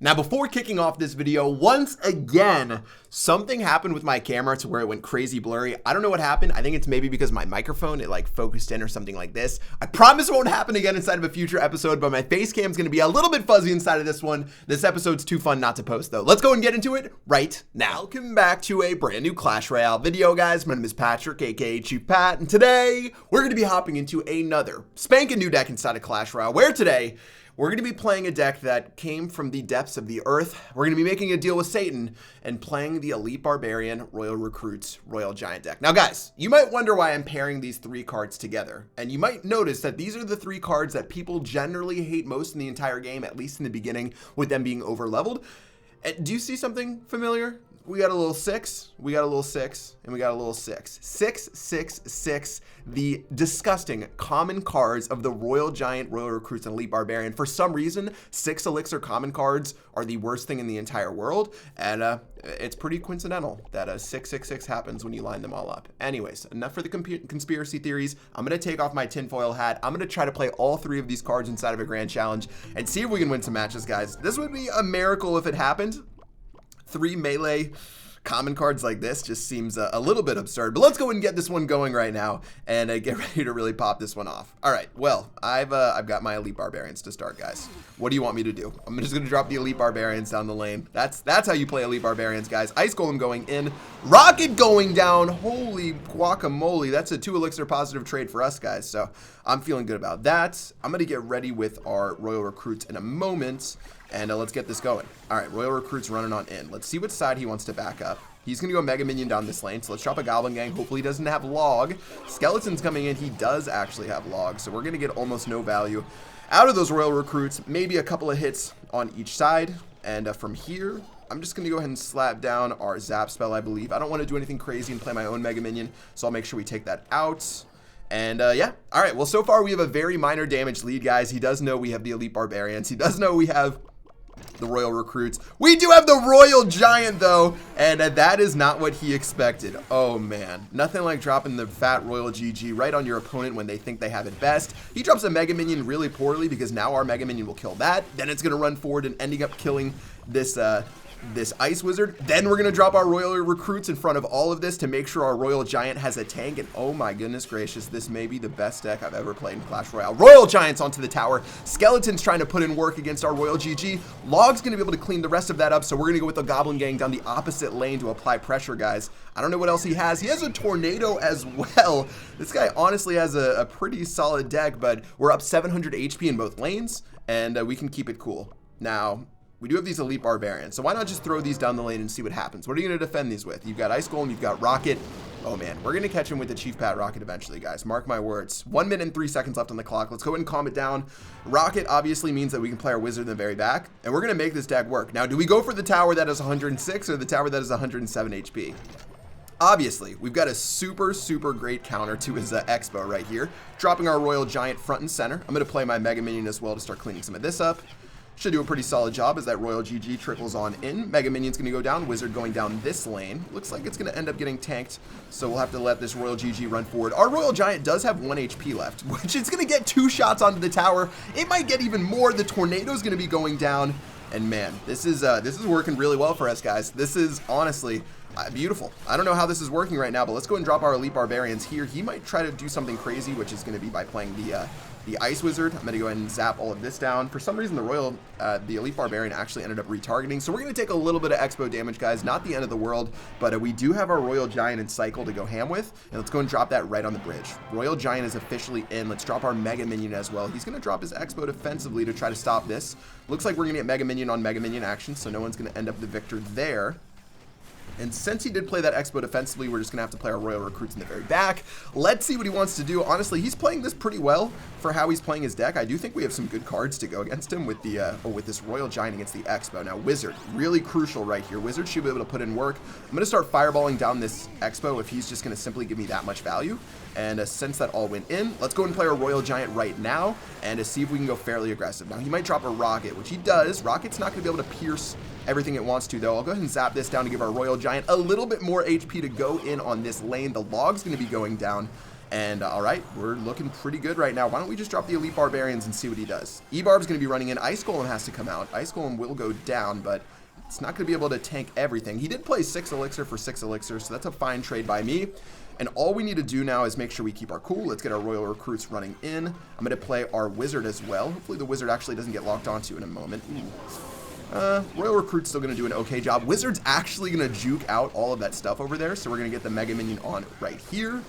Now, before kicking off this video, once again, something happened with my camera to where it went crazy blurry. I don't know what happened. I think it's maybe because my microphone, it like focused in or something like this. I promise it won't happen again inside of a future episode, but my face cam is going to be a little bit fuzzy inside of this one. This episode's too fun not to post though. Let's go and get into it right now. Welcome back to a brand new Clash Royale video, guys. My name is Patrick, aka Chief Pat, and today we're going to be hopping into another spanking new deck inside of Clash Royale, where today we're going to be playing a deck that came from the depths of the earth. We're going to be making a deal with Satan and playing the Elite Barbarian, Royal Recruits, Royal Giant deck. Now, guys, you might wonder why I'm pairing these three cards together. And you might notice that these are the three cards that people generally hate most in the entire game, at least in the beginning, with them being over-leveled. Do you see something familiar? We got a little 6, we got a little 6, and we got a little 6. 6, 6, 6, the disgusting common cards of the Royal Giant, Royal Recruits, and Elite Barbarian. For some reason, 6 Elixir common cards are the worst thing in the entire world, and it's pretty coincidental that a 666 happens when you line them all up. Anyways, enough for the conspiracy theories. I'm going to take off my tinfoil hat. I'm going to try to play all three of these cards inside of a grand challenge and see if we can win some matches, guys. This would be a miracle if it happened. 3 melee common cards like this just seems a little bit absurd, but let's go and get this one going right now and get ready to really pop this one off. All right, well, I've got my Elite Barbarians to start, guys. What do you want me to do? I'm just gonna drop the Elite Barbarians down the lane. That's how you play Elite Barbarians, guys. Ice Golem going in, Rocket going down. Holy guacamole, that's a 2 Elixir positive trade for us, guys, so I'm feeling good about that. I'm gonna get ready with our Royal Recruits in a moment, and let's get this going. All right, Royal Recruit's running on in. Let's see which side he wants to back up. He's going to go Mega Minion down this lane, so let's drop a Goblin Gang. Hopefully he doesn't have Log. Skeleton's coming in. He does actually have Log, so we're going to get almost no value out of those Royal Recruits. Maybe a couple of hits on each side, and from here, I'm just going to go ahead and slap down our Zap spell, I believe. I don't want to do anything crazy and play my own Mega Minion, so I'll make sure we take that out. And yeah, all right, well, so far we have a very minor damage lead, guys. He does know we have the Elite Barbarians. He does know we have the Royal Recruits. We do have the Royal Giant though, and that is not what he expected. Oh man, nothing like dropping the fat Royal GG right on your opponent when they think they have it best. He drops a Mega Minion really poorly because now our Mega Minion will kill that. Then it's gonna run forward and ending up killing this this Ice Wizard. Then we're gonna drop our Royal Recruits in front of all of this to make sure our Royal Giant has a tank. And oh my goodness gracious, this may be the best deck I've ever played in Clash Royale. Royal Giants onto the tower. Skeleton's trying to put in work against our Royal GG. Log's gonna be able to clean the rest of that up, so we're gonna go with the Goblin Gang down the opposite lane to apply pressure, guys. I don't know what else he has. He has a Tornado as well. This guy honestly has a pretty solid deck, but we're up 700 HP in both lanes, and we can keep it cool. Now, we do have these Elite Barbarians, so why not just throw these down the lane and see what happens? What are you going to defend these with? You've got Ice Golem, you've got Rocket. Oh man, we're going to catch him with the Chief Pat Rocket eventually, guys. Mark my words. 1 minute and 3 seconds left on the clock. Let's go ahead and calm it down. Rocket obviously means that we can play our Wizard in the very back, and we're going to make this deck work. Now, do we go for the tower that is 106 or the tower that is 107 HP? Obviously, we've got a super great counter to his Expo right here. Dropping our Royal Giant front and center. I'm going to play my Mega Minion as well to start cleaning some of this up. Should do a pretty solid job as that Royal GG trickles on in. Mega Minion's going to go down. Wizard going down this lane. Looks like it's going to end up getting tanked, so we'll have to let this Royal GG run forward. Our Royal Giant does have 1 HP left, which is going to get 2 shots onto the tower. It might get even more. The Tornado's going to be going down, and man, this is working really well for us, guys. This is honestly beautiful. I don't know how this is working right now, but let's go and drop our Elite Barbarians here. He might try to do something crazy, which is going to be by playing the Ice Wizard. I'm going to go ahead and zap all of this down. For some reason, the Elite Barbarian actually ended up retargeting, so we're going to take a little bit of Expo damage, guys. Not the end of the world, but we do have our Royal Giant in cycle to go ham with, and let's go and drop that right on the bridge. Royal Giant is officially in. Let's drop our Mega Minion as well. He's going to drop his Expo defensively to try to stop this. Looks like we're going to get Mega Minion on Mega Minion action, so no one's going to end up the victor there. And since he did play that Expo defensively, we're just going to have to play our Royal Recruits in the very back. Let's see what he wants to do. Honestly, he's playing this pretty well for how he's playing his deck. I do think we have some good cards to go against him with with this Royal Giant against the Expo. Now, Wizard, really crucial right here. Wizard should be able to put in work. I'm going to start fireballing down this Expo if he's just going to simply give me that much value. And since that all went in, let's go and play our Royal Giant right now and see if we can go fairly aggressive. Now, he might drop a Rocket, which he does. Rocket's not going to be able to pierce everything it wants to, though. I'll go ahead and zap this down to give our Royal Giant a little bit more HP to go in on this lane. The Log's going to be going down. And all right, we're looking pretty good right now. Why don't we just drop the Elite Barbarians and see what he does? E-Barb's going to be running in. Ice Golem has to come out. Ice Golem will go down, but it's not going to be able to tank everything. He did play 6 Elixir for 6 Elixir, so that's a fine trade by me. And all we need to do now is make sure we keep our cool. Let's get our Royal Recruits running in. I'm going to play our Wizard as well. Hopefully the Wizard actually doesn't get locked onto in a moment. Royal Recruit's still going to do an okay job. Wizard's actually going to juke out all of that stuff over there, so we're going to get the Mega Minion on right here.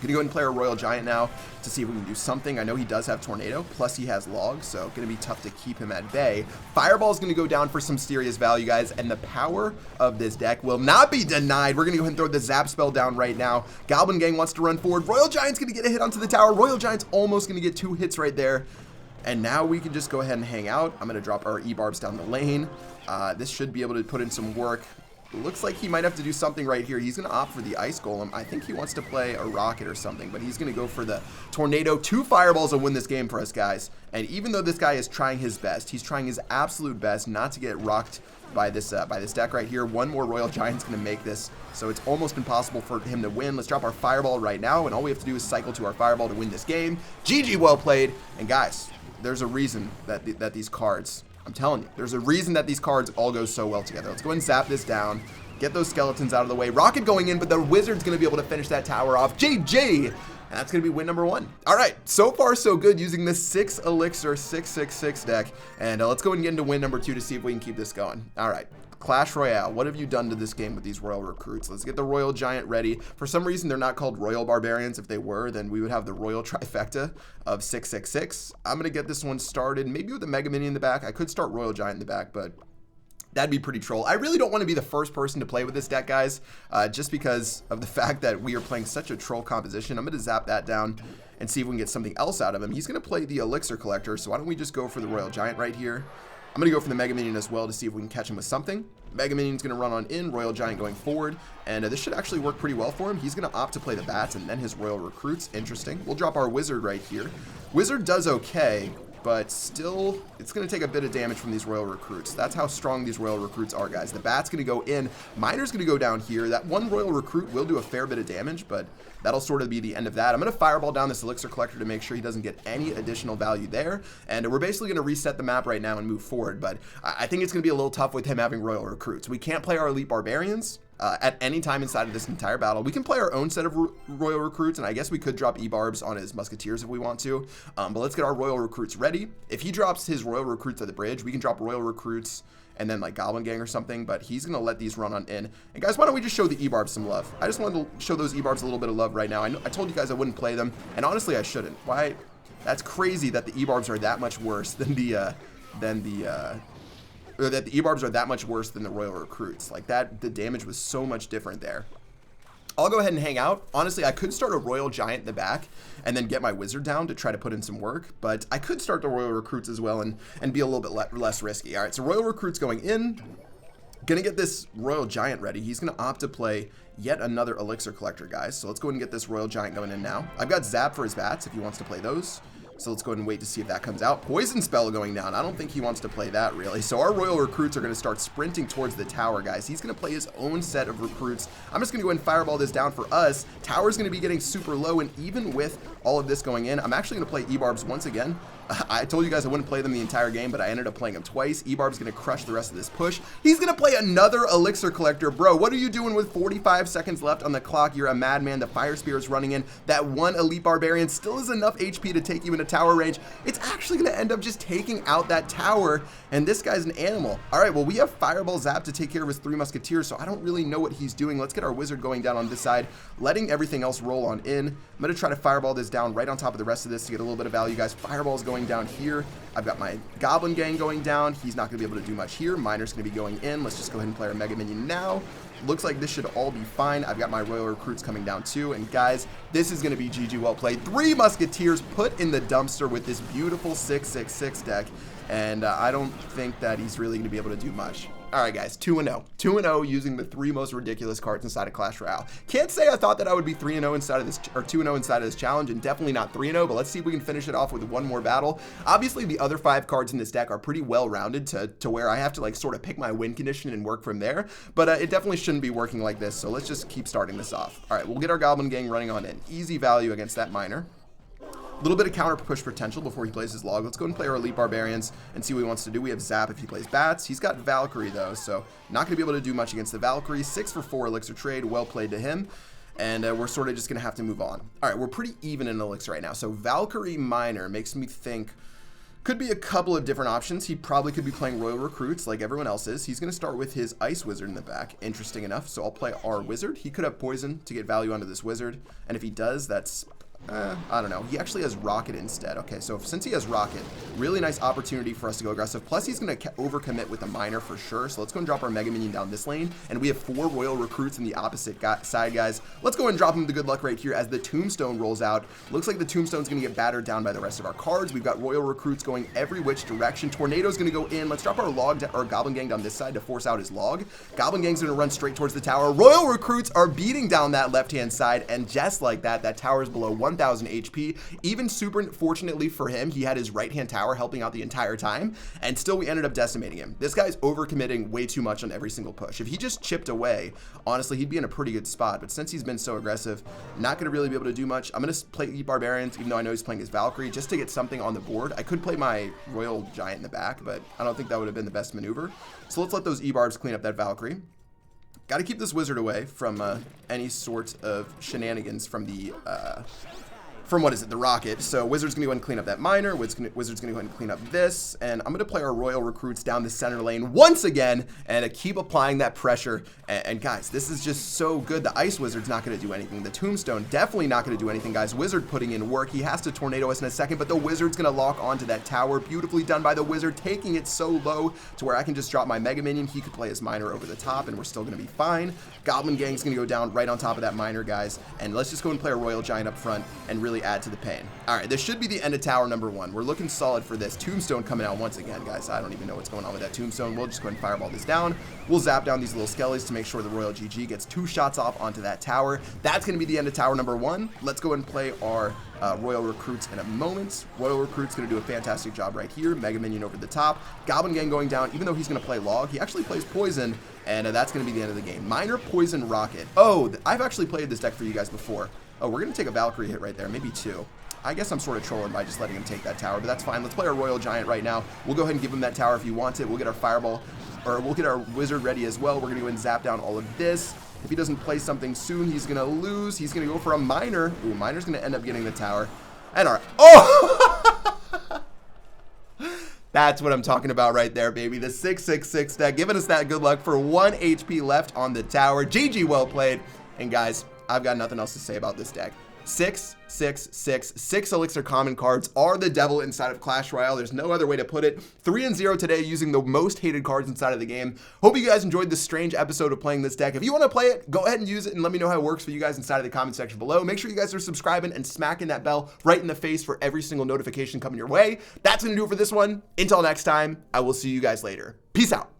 Gonna go ahead and play our Royal Giant now to see if we can do something. I know he does have Tornado, plus he has Log, so gonna be tough to keep him at bay. Fireball's gonna go down for some serious value, guys, and the power of this deck will not be denied. We're gonna go ahead and throw the Zap spell down right now. Goblin Gang wants to run forward. Royal Giant's gonna get a hit onto the tower. Royal Giant's almost gonna get 2 hits right there. And now we can just go ahead and hang out. I'm gonna drop our E-Barbs down the lane. This should be able to put in some work. Looks like he might have to do something right here. He's going to opt for the Ice Golem. I think he wants to play a Rocket or something, but he's going to go for the Tornado. 2 Fireballs will win this game for us, guys. And even though this guy is trying his best, he's trying his absolute best not to get rocked by this deck right here. 1 more Royal Giant's going to make this, so it's almost impossible for him to win. Let's drop our Fireball right now, and all we have to do is cycle to our Fireball to win this game. GG, well played. And guys, there's a reason that these cards... I'm telling you, there's a reason that these cards all go so well together. Let's go ahead and zap this down. Get those skeletons out of the way. Rocket going in, but the Wizard's going to be able to finish that tower off. GG! And that's going to be win number 1. All right, so far so good using this 6 Elixir 666 deck. And let's go ahead and get into win number 2 to see if we can keep this going. All right. Clash Royale, what have you done to this game with these Royal Recruits? Let's get the Royal Giant ready. For some reason, they're not called Royal Barbarians. If they were, then we would have the Royal Trifecta of 666. I'm going to get this one started, maybe with the Mega Minion in the back. I could start Royal Giant in the back, but that'd be pretty troll. I really don't want to be the first person to play with this deck, guys, just because of the fact that we are playing such a troll composition. I'm going to zap that down and see if we can get something else out of him. He's going to play the Elixir Collector, so why don't we just go for the Royal Giant right here. I'm going to go for the Mega Minion as well to see if we can catch him with something. Mega Minion's going to run on in, Royal Giant going forward, and this should actually work pretty well for him. He's going to opt to play the Bats and then his Royal Recruits. Interesting. We'll drop our Wizard right here. Wizard does okay, but still, it's going to take a bit of damage from these Royal Recruits. That's how strong these Royal Recruits are, guys. The Bat's going to go in. Miner's going to go down here. That 1 Royal Recruit will do a fair bit of damage, but that'll sort of be the end of that. I'm going to Fireball down this Elixir Collector to make sure he doesn't get any additional value there. And we're basically going to reset the map right now and move forward, but I think it's going to be a little tough with him having Royal Recruits. We can't play our Elite Barbarians at any time inside of this entire battle. We can play our own set of Royal Recruits, and I guess we could drop E-Barbs on his Musketeers if we want to. But let's get our Royal Recruits ready. If he drops his Royal Recruits at the bridge, we can drop Royal Recruits and then like Goblin Gang or something, but he's going to let these run on in. And guys, why don't we just show the E-Barbs some love? I just wanted to show those E-Barbs a little bit of love right now. I told you guys I wouldn't play them, and honestly I shouldn't. Why? That's crazy that the E-Barbs are that much worse than the E-Barbs are that much worse than the Royal Recruits. Like that, the damage was so much different there. I'll go ahead and hang out. Honestly, I could start a Royal Giant in the back and then get my Wizard down to try to put in some work, but I could start the Royal Recruits as well and be a little bit less risky. All right, so Royal Recruits going in. Gonna get this Royal Giant ready. He's gonna opt to play yet another Elixir Collector, guys. So let's go ahead and get this Royal Giant going in now. I've got Zap for his Bats if he wants to play those. So let's go ahead and wait to see if that comes out. Poison Spell going down. I don't think he wants to play that, really. So our Royal Recruits are going to start sprinting towards the tower, guys. He's going to play his own set of recruits. I'm just going to go ahead and Fireball this down for us. Tower's going to be getting super low, and even with all of this going in, I'm actually going to play E-Barbs once again. I told you guys I wouldn't play them the entire game, but I ended up playing them twice. E-Barb's going to crush the rest of this push. He's going to play another Elixir Collector. Bro, what are you doing with 45 seconds left on the clock? You're a madman. The Fire Spirit's running in. That 1 Elite Barbarian still is enough HP to take you into tower range. It's actually going to end up just taking out that tower, and this guy's an animal. All right, well, we have Fireball Zap to take care of his 3 Musketeers, so I don't really know what he's doing. Let's get our Wizard going down on this side, letting everything else roll on in. I'm going to try to Fireball this down right on top of the rest of this to get a little bit of value, guys. Fireball's going down here. I've got my Goblin Gang going down. He's not going to be able to do much here. Miner's going to be going in. Let's just go ahead and play our Mega Minion now. Looks like this should all be fine. I've got my Royal Recruits coming down too. And guys, this is going to be GG well played. 3 Musketeers put in the dumpster with this beautiful 666 deck. And I don't think that he's really going to be able to do much. All right, guys, 2-0. 2-0 using the 3 most ridiculous cards inside of Clash Royale. Can't say I thought that I would be 3-0 inside of this, or 2-0 inside of this challenge, and definitely not 3-0, but let's see if we can finish it off with one more battle. Obviously, the other 5 cards in this deck are pretty well-rounded to where I have to like sort of pick my win condition and work from there. But it definitely shouldn't be working like this, so let's just keep starting this off. All right, we'll get our Goblin Gang running on in. Easy value against that Miner. A little bit of counter push potential before he plays his log. Let's go and play our Elite Barbarians and see what he wants to do. We have Zap if he plays Bats. He's got Valkyrie though, so not going to be able to do much against the Valkyrie. 6 for 4 Elixir trade. Well played to him. And we're sort of just going to have to move on. All right, we're pretty even in Elixir right now. So Valkyrie Miner makes me think could be a couple of different options. He probably could be playing Royal Recruits like everyone else is. He's going to start with his Ice Wizard in the back. Interesting enough. So I'll play our Wizard. He could have Poison to get value onto this Wizard. And if he does, that's... I don't know. He actually has Rocket instead. Okay, so since he has Rocket, really nice opportunity for us to go aggressive. Plus, he's going to overcommit with the Miner for sure. So let's go and drop our Mega Minion down this lane. And we have 4 Royal Recruits in the opposite side, guys. Let's go and drop him the good luck right here as the Tombstone rolls out. Looks like the Tombstone's going to get battered down by the rest of our cards. We've got Royal Recruits going every which direction. Tornado's going to go in. Let's drop our Goblin Gang down this side to force out his log. Goblin Gang's going to run straight towards the tower. Royal Recruits are beating down that left-hand side. And just like that, that tower is below 1,000 HP. Even super fortunately for him, he had his right-hand tower helping out the entire time, and still we ended up decimating him. This guy's overcommitting way too much on every single push. If he just chipped away, honestly, he'd be in a pretty good spot, but since he's been so aggressive, not going to really be able to do much. I'm going to play Barbarians, even though I know he's playing his Valkyrie, just to get something on the board. I could play my Royal Giant in the back, but I don't think that would have been the best maneuver. So let's let those E-Barbs clean up that Valkyrie. Got to keep this Wizard away from any sort of shenanigans from the... from what is it, the Rocket. So Wizard's gonna go ahead and clean up that Miner. Wizard's gonna go ahead and clean up this, and I'm gonna play our Royal Recruits down the center lane once again and keep applying that pressure. And guys, this is just so good. The Ice Wizard's not gonna do anything. The Tombstone definitely not gonna do anything, guys. Wizard putting in work. He has to Tornado us in a second, but the Wizard's gonna lock onto that tower. Beautifully done by the Wizard, taking it so low to where I can just drop my Mega Minion. He could play his Miner over the top, and we're still gonna be fine. Goblin Gang's gonna go down right on top of that Miner, guys. And let's just go and play a Royal Giant up front and really add to the pain. All right, this should be the end of tower number 1. We're looking solid for this. Tombstone coming out once again, guys. I don't even know what's going on with that Tombstone. We'll just go ahead and fireball this down. We'll zap down these little skellies to make sure the Royal GG gets 2 shots off onto that tower. That's going to be the end of tower number 1. Let's go ahead and play our Royal Recruits in a moment. Royal Recruit's going to do a fantastic job right here. Mega Minion over the top. Goblin Gang going down. Even though he's going to play Log, he actually plays Poison, and that's going to be the end of the game. Miner, Poison, Rocket. Oh, I've actually played this deck for you guys before. Oh, we're going to take a Valkyrie hit right there. Maybe 2. I guess I'm sort of trolling by just letting him take that tower, but that's fine. Let's play our Royal Giant right now. We'll go ahead and give him that tower if he wants it. We'll get our Fireball, or we'll get our Wizard ready as well. We're going to go and zap down all of this. If he doesn't play something soon, he's going to lose. He's going to go for a Miner. Ooh, Miner's going to end up getting the tower. And our... Oh! That's what I'm talking about right there, baby. The 6/6/6 deck giving us that good luck for 1 HP left on the tower. GG, well played. And guys, I've got nothing else to say about this deck. 6/6/6. 6 Elixir common cards are the devil inside of Clash Royale. There's no other way to put it. 3-0 today using the most hated cards inside of the game. Hope you guys enjoyed this strange episode of playing this deck. If you want to play it, go ahead and use it and let me know how it works for you guys inside of the comment section below. Make sure you guys are subscribing and smacking that bell right in the face for every single notification coming your way. That's going to do it for this one. Until next time, I will see you guys later. Peace out.